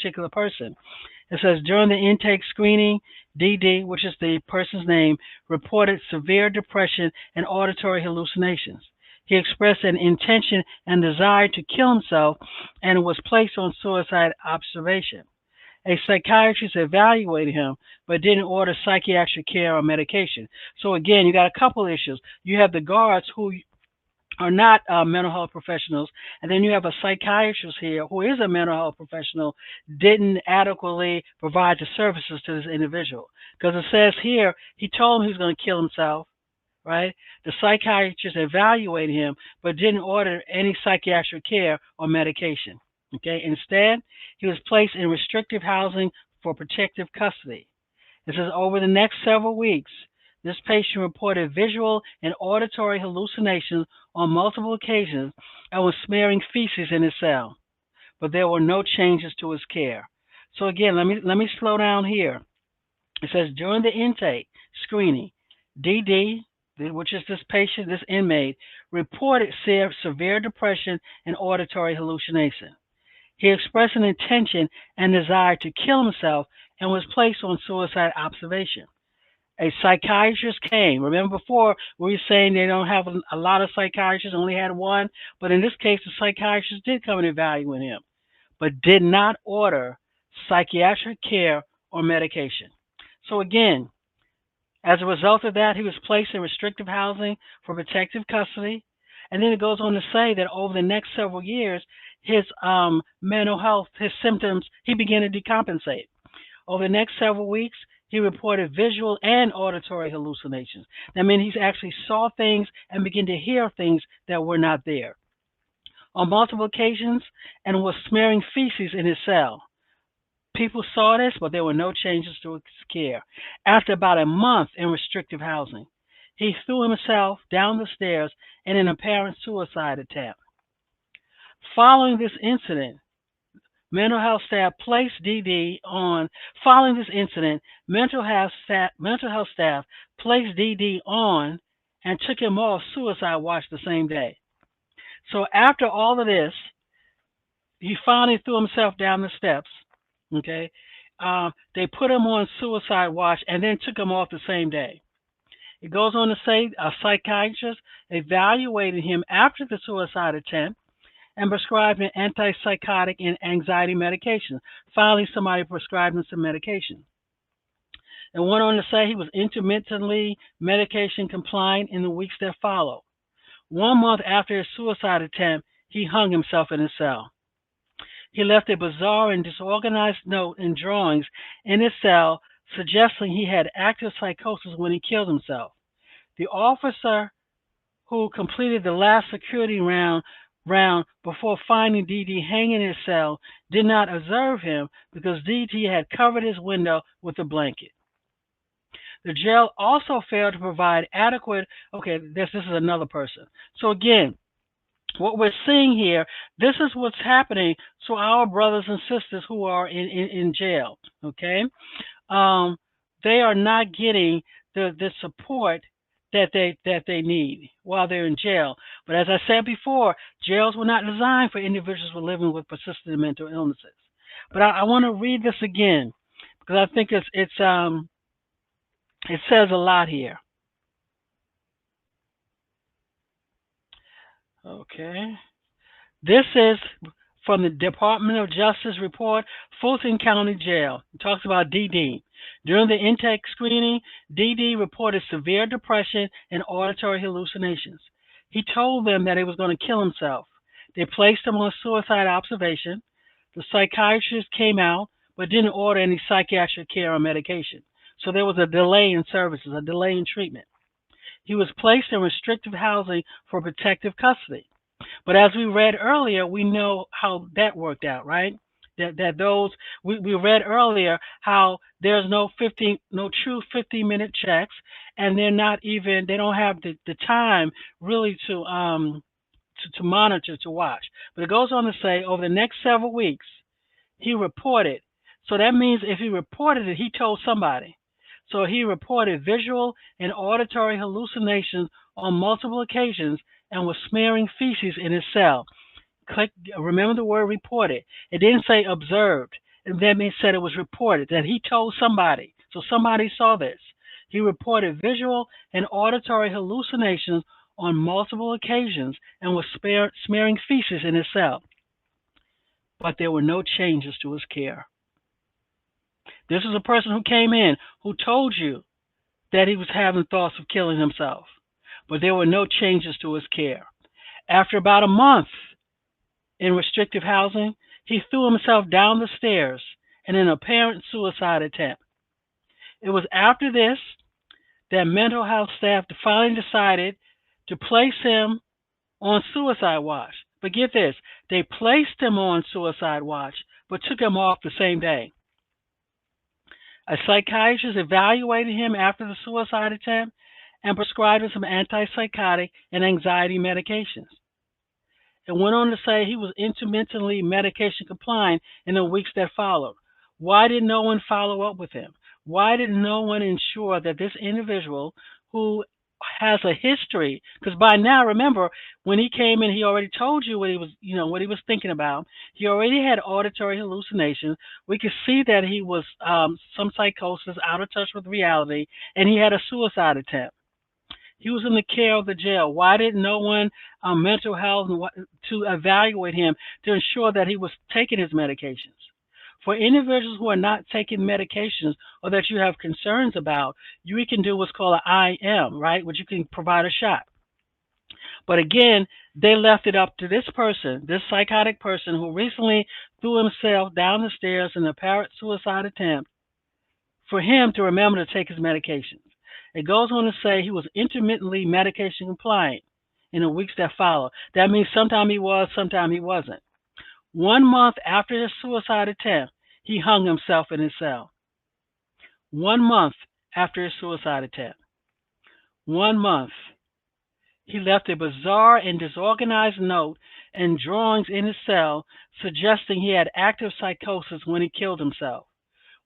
particular person. It says during the intake screening, DD, which is the person's name, reported severe depression and auditory hallucinations. He expressed an intention and desire to kill himself and was placed on suicide observation. A psychiatrist evaluated him but didn't order psychiatric care or medication. So again, you got a couple issues. You have the guards who are not mental health professionals, and then you have a psychiatrist here who is a mental health professional, didn't adequately provide the services to this individual. Because it says here, he told him he was going to kill himself, right? The psychiatrist evaluated him, but didn't order any psychiatric care or medication. Okay, instead, he was placed in restrictive housing for protective custody. It says over the next several weeks, this patient reported visual and auditory hallucinations on multiple occasions and was smearing feces in his cell, but there were no changes to his care. So again, let me slow down here. It says during the intake screening, DD, which is this patient, this inmate, reported severe depression and auditory hallucination. He expressed an intention and desire to kill himself and was placed on suicide observation. A psychiatrist came. Remember before we were saying they don't have a lot of psychiatrists, only had one, but in this case the psychiatrist did come and evaluate him, but did not order psychiatric care or medication. So again, as a result of that, he was placed in restrictive housing for protective custody. And then it goes on to say that over the next several years, his mental health, his symptoms, he began to decompensate. Over the next several weeks, he reported visual and auditory hallucinations. That means he actually saw things and began to hear things that were not there. On multiple occasions, and was smearing feces in his cell. People saw this, but there were no changes to his care. After about a month in restrictive housing, he threw himself down the stairs in an apparent suicide attempt. Following this incident, mental health staff placed DD on. Following this incident, mental health staff placed DD on and took him off suicide watch the same day. So after all of this, he finally threw himself down the steps. Okay, they put him on suicide watch and then took him off the same day. It goes on to say a psychiatrist evaluated him after the suicide attempt and prescribed an antipsychotic and anxiety medication. Finally, somebody prescribed him some medication. It went on to say he was intermittently medication compliant in the weeks that followed. 1 month after his suicide attempt, he hung himself in his cell. He left a bizarre and disorganized note and drawings in his cell suggesting he had active psychosis when he killed himself. The officer who completed the last security round before finding DD hanging in his cell did not observe him because DD had covered his window with a blanket. The jail also failed to provide adequate, okay, this is another person. So again, what we're seeing here, this is what's happening to our brothers and sisters who are in jail, okay? They are not getting the support that they need while they're in jail. But as I said before, jails were not designed for individuals who are living with persistent mental illnesses. But I want to read this again because I think it says a lot here. Okay. This is from the Department of Justice report, Fulton County Jail. It talks about DD. During the intake screening, DD reported severe depression and auditory hallucinations. He told them that he was going to kill himself. They placed him on suicide observation. The psychiatrist came out but didn't order any psychiatric care or medication. So there was a delay in services, a delay in treatment. He was placed in restrictive housing for protective custody. But as we read earlier, we know how that worked out, right? That those we read earlier how there's no true 15-minute checks, and they don't have the time really to monitor, to watch. But it goes on to say over the next several weeks he reported. So that means if he reported it, he told somebody. So he reported visual and auditory hallucinations on multiple occasions and was smearing feces in his cell. Remember the word reported. It didn't say observed. And that means said it was reported that he told somebody. So somebody saw this. He reported visual and auditory hallucinations on multiple occasions and was smearing feces in his cell. But there were no changes to his care. This is a person who came in who told you that he was having thoughts of killing himself, but there were no changes to his care. After about a month in restrictive housing, he threw himself down the stairs in an apparent suicide attempt. It was after this that mental health staff finally decided to place him on suicide watch. But get this, they placed him on suicide watch, but took him off the same day. A psychiatrist evaluated him after the suicide attempt and prescribed him some antipsychotic and anxiety medications. It went on to say he was intermittently medication compliant in the weeks that followed. Why did no one follow up with him? Why did no one ensure that this individual who has a history, because by now, remember, when he came in, he already told you what he was, what he was thinking about. He already had auditory hallucinations. We could see that he was some psychosis, out of touch with reality, and he had a suicide attempt. He was in the care of the jail. Why did no one mental health to evaluate him to ensure that he was taking his medications? For individuals who are not taking medications or that you have concerns about, you can do what's called an IM, right, which you can provide a shot. But again, they left it up to this person, this psychotic person who recently threw himself down the stairs in an apparent suicide attempt, for him to remember to take his medications. It goes on to say he was intermittently medication compliant in the weeks that followed. That means sometime he was, sometime he wasn't. 1 month after his suicide attempt, he hung himself in his cell. 1 month after his suicide attempt. 1 month. He left a bizarre and disorganized note and drawings in his cell suggesting he had active psychosis when he killed himself.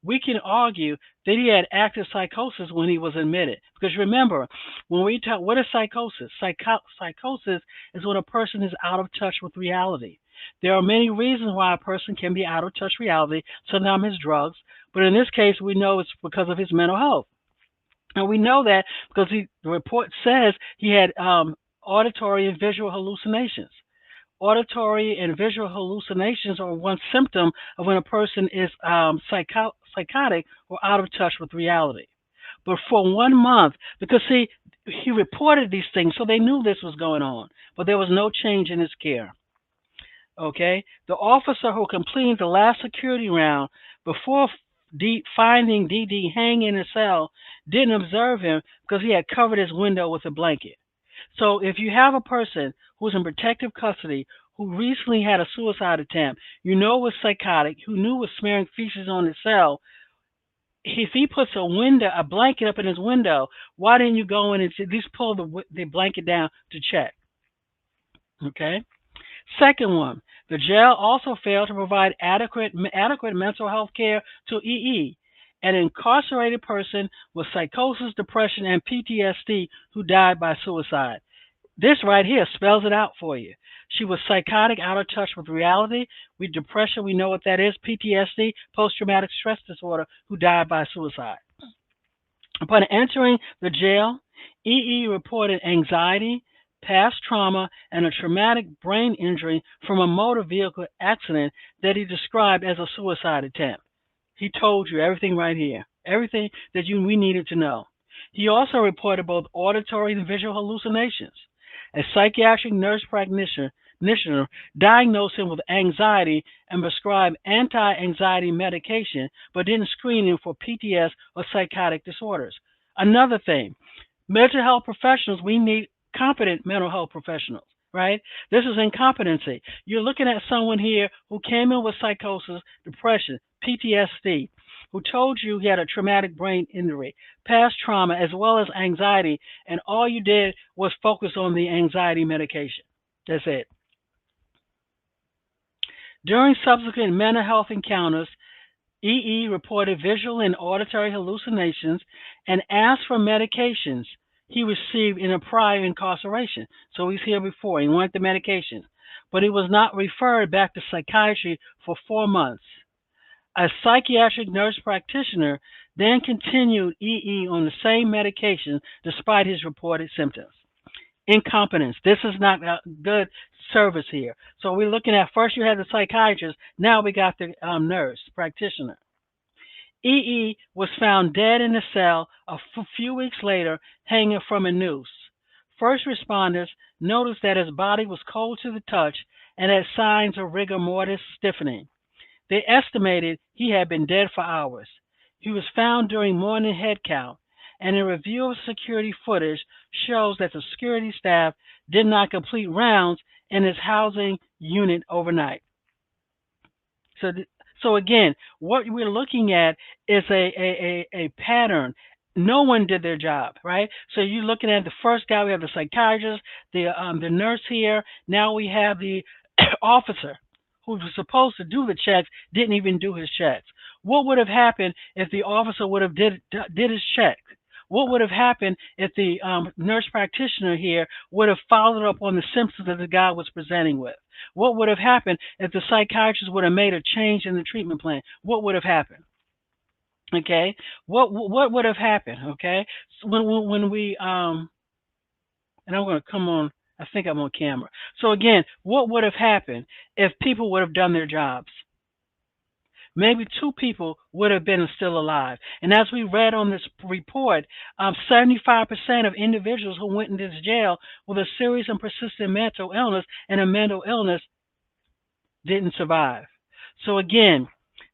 We can argue that he had active psychosis when he was admitted. Because remember, when we talk, what is psychosis? Psychosis is when a person is out of touch with reality. There are many reasons why a person can be out of touch with reality. Sometimes it's drugs, but in this case, we know it's because of his mental health. And we know that because the report says he had auditory and visual hallucinations. Auditory and visual hallucinations are one symptom of when a person is psychotic or out of touch with reality. But for 1 month, because see, he reported these things, so they knew this was going on, but there was no change in his care. Okay, the officer who completed the last security round before finding DD hanging in his cell didn't observe him because he had covered his window with a blanket. So if you have a person who's in protective custody who recently had a suicide attempt, you know was psychotic, who knew was smearing feces on his cell, if he puts a blanket up in his window, why didn't you go in and at least pull the blanket down to check? Okay. Second one, the jail also failed to provide adequate mental health care to EE, an incarcerated person with psychosis, depression, and PTSD who died by suicide. This right here spells it out for you. She was psychotic, out of touch with reality. With depression, we know what that is. PTSD, post-traumatic stress disorder, who died by suicide. Upon entering the jail, EE reported anxiety, past trauma, and a traumatic brain injury from a motor vehicle accident that he described as a suicide attempt. He told you everything right here, everything that we needed to know. He also reported both auditory and visual hallucinations. A psychiatric nurse practitioner diagnosed him with anxiety and prescribed anti-anxiety medication, but didn't screen him for PTS or psychotic disorders. Another thing, mental health professionals, we need competent mental health professionals, right? This is incompetency. You're looking at someone here who came in with psychosis, depression, PTSD, who told you he had a traumatic brain injury, past trauma, as well as anxiety, and all you did was focus on the anxiety medication. That's it. During subsequent mental health encounters, EE reported visual and auditory hallucinations and asked for medications he received in a prior incarceration. So he's here before. He wanted the medications. But he was not referred back to psychiatry for 4 months. A psychiatric nurse practitioner then continued EE on the same medication despite his reported symptoms. Incompetence. This is not a good service here. So we're looking at first you had the psychiatrist, now we got the nurse practitioner. EE was found dead in a cell few weeks later, hanging from a noose. First responders noticed that his body was cold to the touch and had signs of rigor mortis stiffening. They estimated he had been dead for hours. He was found during morning head count, and a review of security footage shows that the security staff did not complete rounds in his housing unit overnight. So, so again, what we're looking at is a pattern. No one did their job, right? So you're looking at the first guy. We have the psychiatrist, the nurse here. Now we have the officer who was supposed to do the checks, didn't even do his checks. What would have happened if the officer would have did his check? What would have happened if the nurse practitioner here would have followed up on the symptoms that the guy was presenting with? What would have happened if the psychiatrist would have made a change in the treatment plan? What would have happened? Okay, what would have happened? Okay, so when we and I'm going to come on. I think I'm on camera. So again, what would have happened if people would have done their jobs? Maybe two people would have been still alive. And as we read on this report, 75% of individuals who went into jail with a serious and persistent mental illness and a mental illness didn't survive. So again,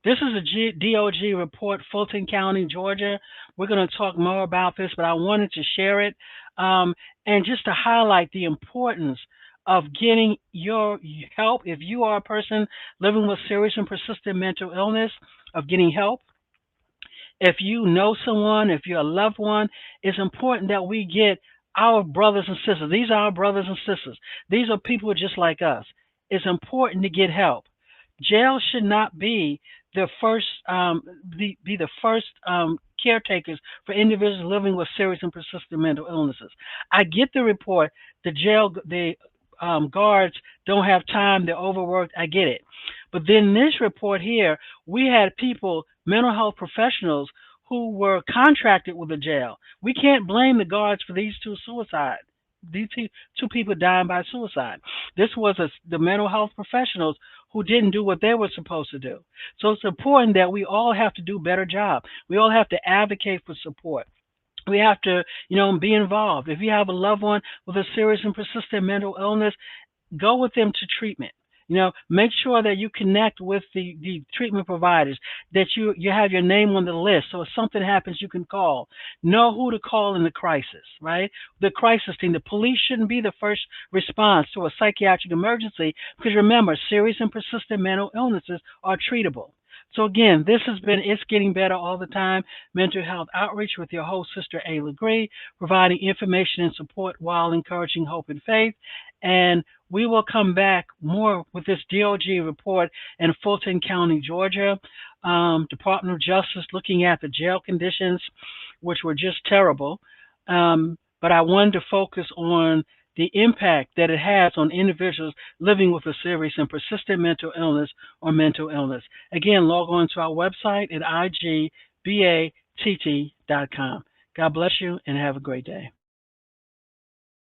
this is a DOG report, Fulton County, Georgia. We're going to talk more about this, but I wanted to share it and just to highlight the importance of getting your help. If you are a person living with serious and persistent mental illness, of getting help. If you know someone, if you're a loved one, it's important that we get our brothers and sisters. These are our brothers and sisters. These are people just like us. It's important to get help. Jail should not be the first be the first caretakers for individuals living with serious and persistent mental illnesses. I get the report. The guards don't have time. They're overworked. I get it. But then this report here, we had people, mental health professionals, who were contracted with the jail. We can't blame the guards for these two suicides. These two people dying by suicide. This was the mental health professionals who didn't do what they were supposed to do. So it's important that we all have to do a better job. We all have to advocate for support. We have to, be involved. If you have a loved one with a serious and persistent mental illness, go with them to treatment. Make sure that you connect with the treatment providers, that you have your name on the list. So if something happens, you can call. Know who to call in the crisis, right? The crisis team. The police shouldn't be the first response to a psychiatric emergency because remember, serious and persistent mental illnesses are treatable. So again, this has been It's Getting Better All the Time, Mental Health Outreach with your host, Sister A. Legree, providing information and support while encouraging hope and faith. And we will come back more with this DOG report in Fulton County, Georgia. Department of Justice looking at the jail conditions, which were just terrible. But I wanted to focus on the impact that it has on individuals living with a serious and persistent mental illness or mental illness. Again, log on to our website at igbatt.com. God bless you and have a great day.